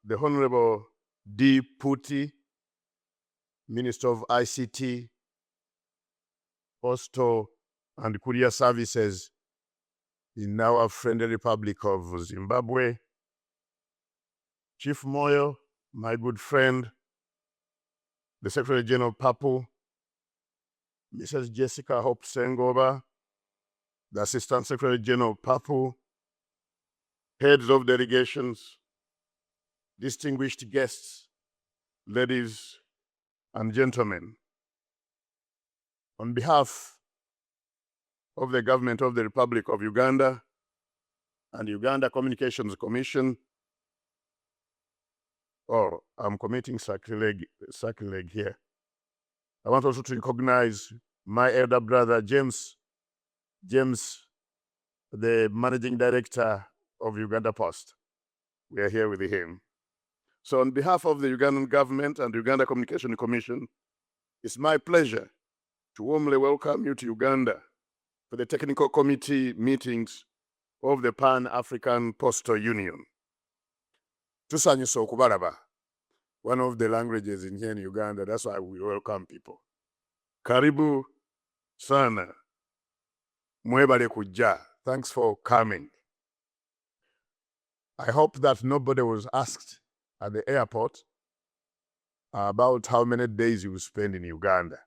the Honorable D. Puti, Minister of ICT, Postal and Courier Services in our friendly Republic of Zimbabwe. Chief Moyo, my good friend, the Secretary General PAPU, Mrs. Jessica Hope Sengoba, the Assistant Secretary General PAPU, heads of delegations, distinguished guests, ladies and gentlemen. On behalf of the government of the Republic of Uganda and Uganda Communications Commission, I'm committing sacrilege here. I want also to recognize my elder brother, James, the Managing Director of Uganda Post. We are here with him. So on behalf of the Ugandan government and the Uganda Communication Commission, it's my pleasure to warmly welcome you to Uganda for the technical committee meetings of the Pan African Postal Union. Tusanyusa okubalaba, one of the languages in here in Uganda, that's why we welcome people. Karibu sana, mwebale kujja. Thanks for coming. I hope that nobody was asked at the airport about how many days you will spend in Uganda.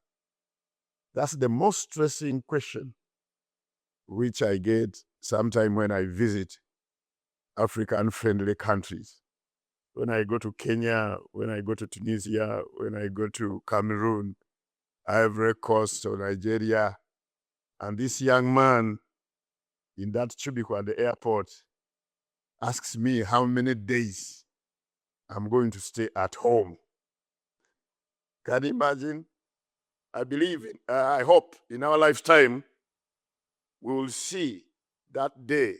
That's the most stressing question which I get sometime when I visit African-friendly countries. When I go to Kenya, when I go to Tunisia, when I go to Cameroon, Ivory Coast or Nigeria, and this young man in that cubicle at the airport asks me how many days I'm going to stay at home. Can you imagine? I hope in our lifetime, we will see that day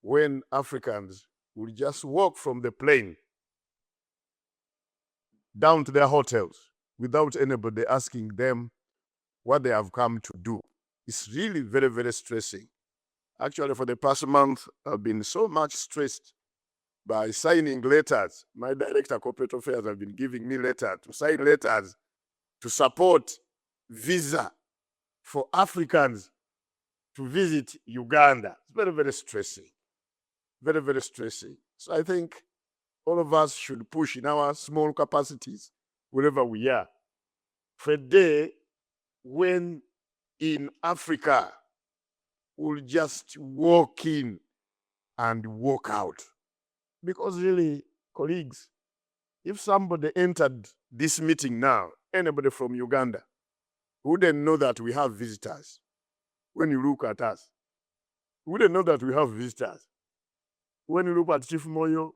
when Africans will just walk from the plane down to their hotels without anybody asking them what they have come to do. It's really very, very stressing. Actually, for the past month, I've been so much stressed by signing letters. My director of corporate affairs have been giving me letters to sign letters to support visa for Africans to visit Uganda. It's very, very stressing. Very, very stressing. So I think all of us should push in our small capacities, wherever we are, for a day when in Africa we'll just walk in and walk out. Because really, colleagues, if somebody entered this meeting now, anybody from Uganda, wouldn't know that we have visitors. When you look at us, wouldn't know that we have visitors. When you look at Chief Moyo,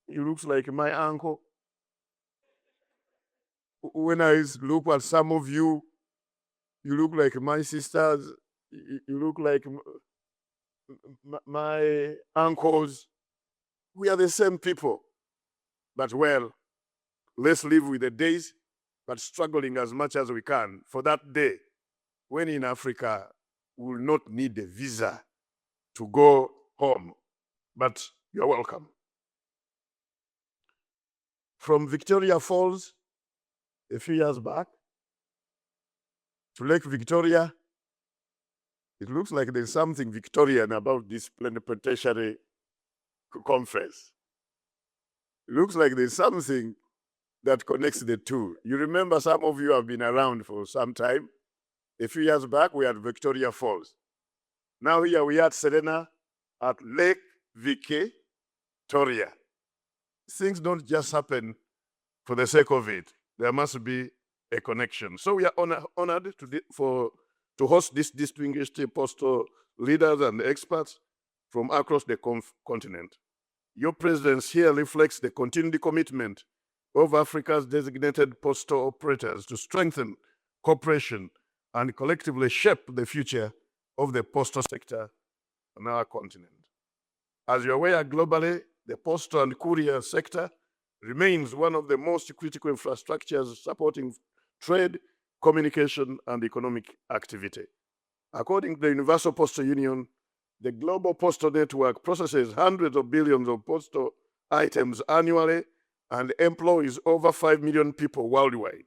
he looks like my uncle. When I look at some of you, you look like my sisters. You look like my uncles. We are the same people. But well, let's live with the days, but struggling as much as we can for that day when in Africa we will not need a visa to go home. But you're welcome. From Victoria Falls, a few years back, to Lake Victoria, it looks like there's something Victorian about this Plenipotentiary Conference. It looks like there's something that connects the two. You remember, some of you have been around for some time. A few years back, we had Victoria Falls. Now here we are at Serena, at Lake Victoria. Things don't just happen for the sake of it. There must be a connection. So we are honored to host these distinguished postal leaders and experts from across the continent. Your presence here reflects the continued commitment of Africa's designated postal operators to strengthen cooperation and collectively shape the future of the postal sector on our continent. As you're aware, globally, the postal and courier sector remains one of the most critical infrastructures supporting trade, communication, and economic activity. According to the Universal Postal Union, the global postal network processes hundreds of billions of postal items annually and employs over 5 million people worldwide,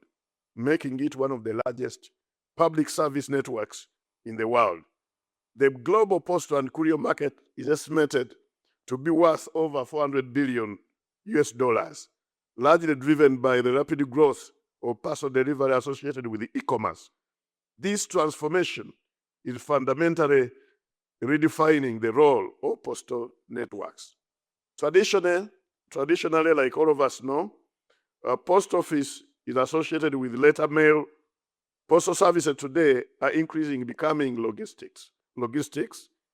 making it one of the largest public service networks in the world. The global postal and courier market is estimated to be worth over $400 billion US, largely driven by the rapid growth of parcel delivery associated with e-commerce. This transformation is fundamentally redefining the role of postal networks. Traditionally, like all of us know, a post office is associated with letter mail. Postal services today are increasingly becoming logistics,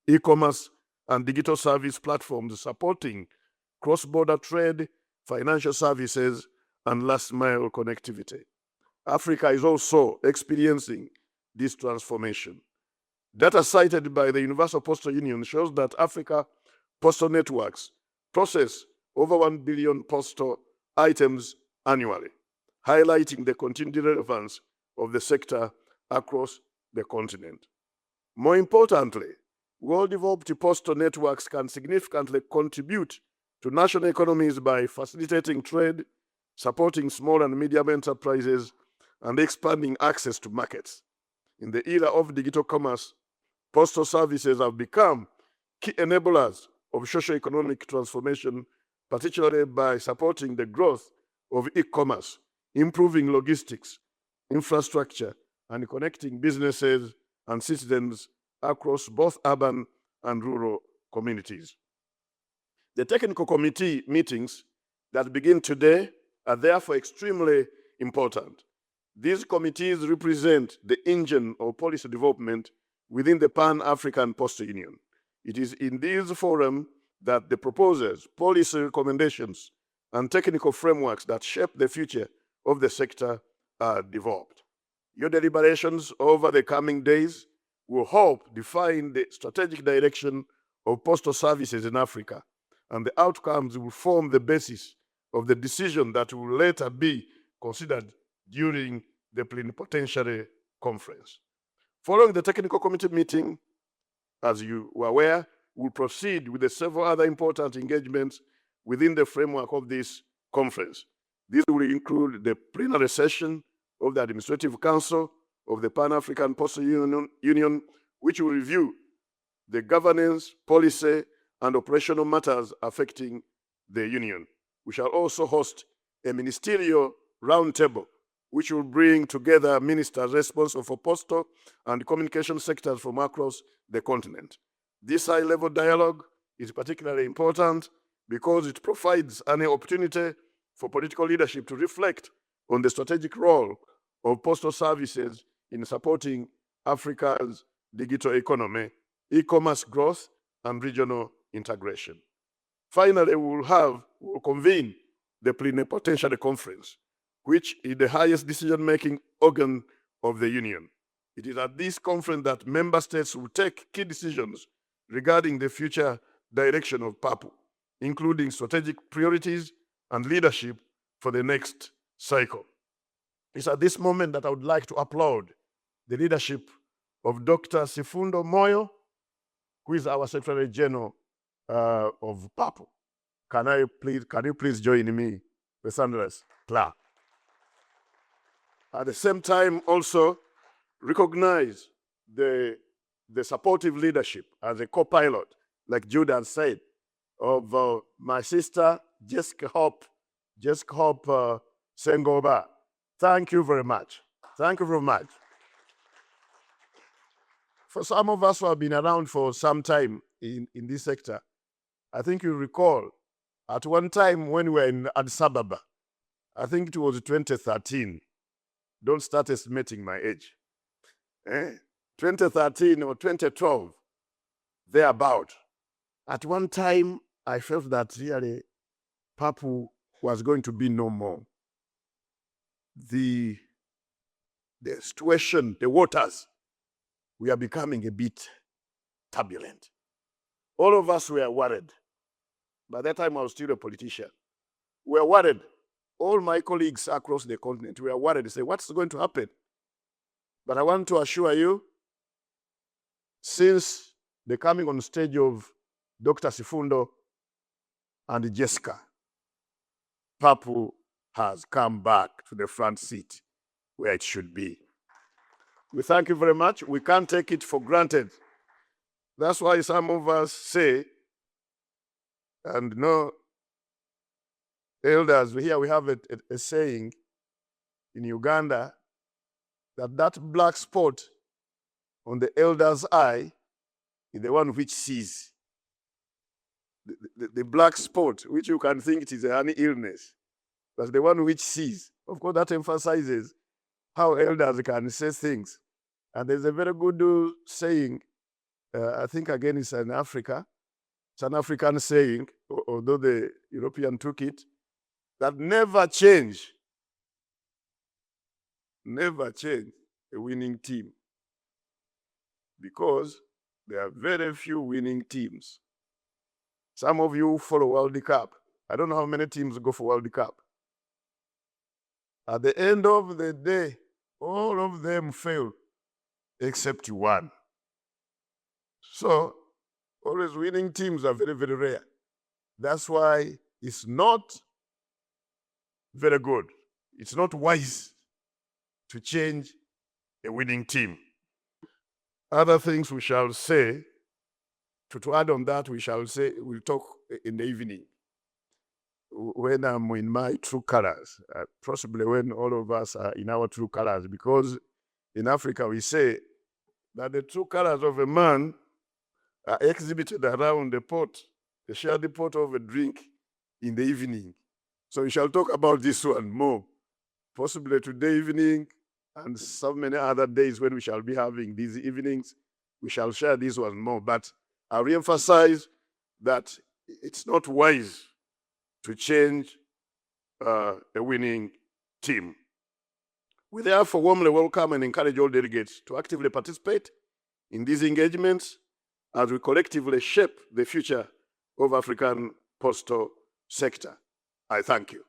e-commerce, and digital service platforms supporting cross-border trade, financial services, and last-mile connectivity. Africa is also experiencing this transformation. Data cited by the Universal Postal Union shows that Africa postal networks process over 1 billion postal items annually, highlighting the continued relevance of the sector across the continent. More importantly, well-developed postal networks can significantly contribute to national economies by facilitating trade, supporting small and medium enterprises, and expanding access to markets. In the era of digital commerce, postal services have become key enablers of socio-economic transformation, particularly by supporting the growth of e-commerce, improving logistics, infrastructure, and connecting businesses and citizens across both urban and rural communities. The technical committee meetings that begin today are therefore extremely important. These committees represent the engine of policy development within the Pan African Postal Union. It is in these forums that the proposals, policy recommendations, and technical frameworks that shape the future of the sector are developed. Your deliberations over the coming days will help define the strategic direction of postal services in Africa, and the outcomes will form the basis of the decision that will later be considered during the Plenipotentiary Conference. Following the technical committee meeting, as you were aware, we'll proceed with the several other important engagements within the framework of this conference. These will include the plenary session of the Administrative Council of the Pan African Postal Union, which will review the governance, policy, and operational matters affecting the Union. We shall also host a ministerial roundtable, which will bring together ministers responsible for postal and communication sectors from across the continent. This high-level dialogue is particularly important because it provides an opportunity for political leadership to reflect on the strategic role of postal services in supporting Africa's digital economy, e-commerce growth, and regional integration. Finally, we'll convene the Plenipotentiary Conference, which is the highest decision-making organ of the Union. It is at this conference that member states will take key decisions regarding the future direction of PAPU, including strategic priorities and leadership for the next cycle. It's at this moment that I would like to applaud the leadership of Dr. Sifundo Moyo, who is our Secretary General of PAPU. Can you please join me, the thunderous clap? At the same time, also recognize the supportive leadership as a co-pilot, like Judah said, of my sister, Jessica Hope Sengoba. Thank you very much. Thank you very much. For some of us who have been around for some time in this sector, I think you recall at one time when we were in Addis Ababa, I think it was 2013. Don't start estimating my age. 2013 or 2012, thereabout. At one time, I felt that really PAPU was going to be no more. The situation, the waters, we are becoming a bit turbulent. All of us were worried. By that time, I was still a politician. We were worried. All my colleagues across the continent were worried. They say, what's going to happen? But I want to assure you, since the coming on stage of Dr. Sifundo and Jessica, PAPU has come back to the front seat where it should be. We thank you very much. We can't take it for granted. That's why some of us say, and no elders, here we have a saying in Uganda, that black spot on the elder's eye is the one which sees. The black spot, which you can think it is an illness, but the one which sees. Of course, that emphasizes how elders can say things. And there's a very good saying, I think again it's in Africa. It's an African saying, although the European took it, that never change a winning team, because there are very few winning teams. Some of you follow World Cup. I don't know how many teams go for World Cup. At the end of the day, all of them fail except one. So, always winning teams are very, very rare. That's why it's not very good. It's not wise to change a winning team. Other things we shall say, to add on that, we'll talk in the evening when I'm in my true colors, possibly when all of us are in our true colors, because in Africa we say that the true colors of a man are exhibited around the pot, the shared pot of a drink in the evening. So we shall talk about this one more, possibly today evening and so many other days when we shall be having these evenings. We shall share this one more, but I re-emphasize that it's not wise to change a winning team. We therefore warmly welcome and encourage all delegates to actively participate in these engagements as we collectively shape the future of African postal sector. I thank you.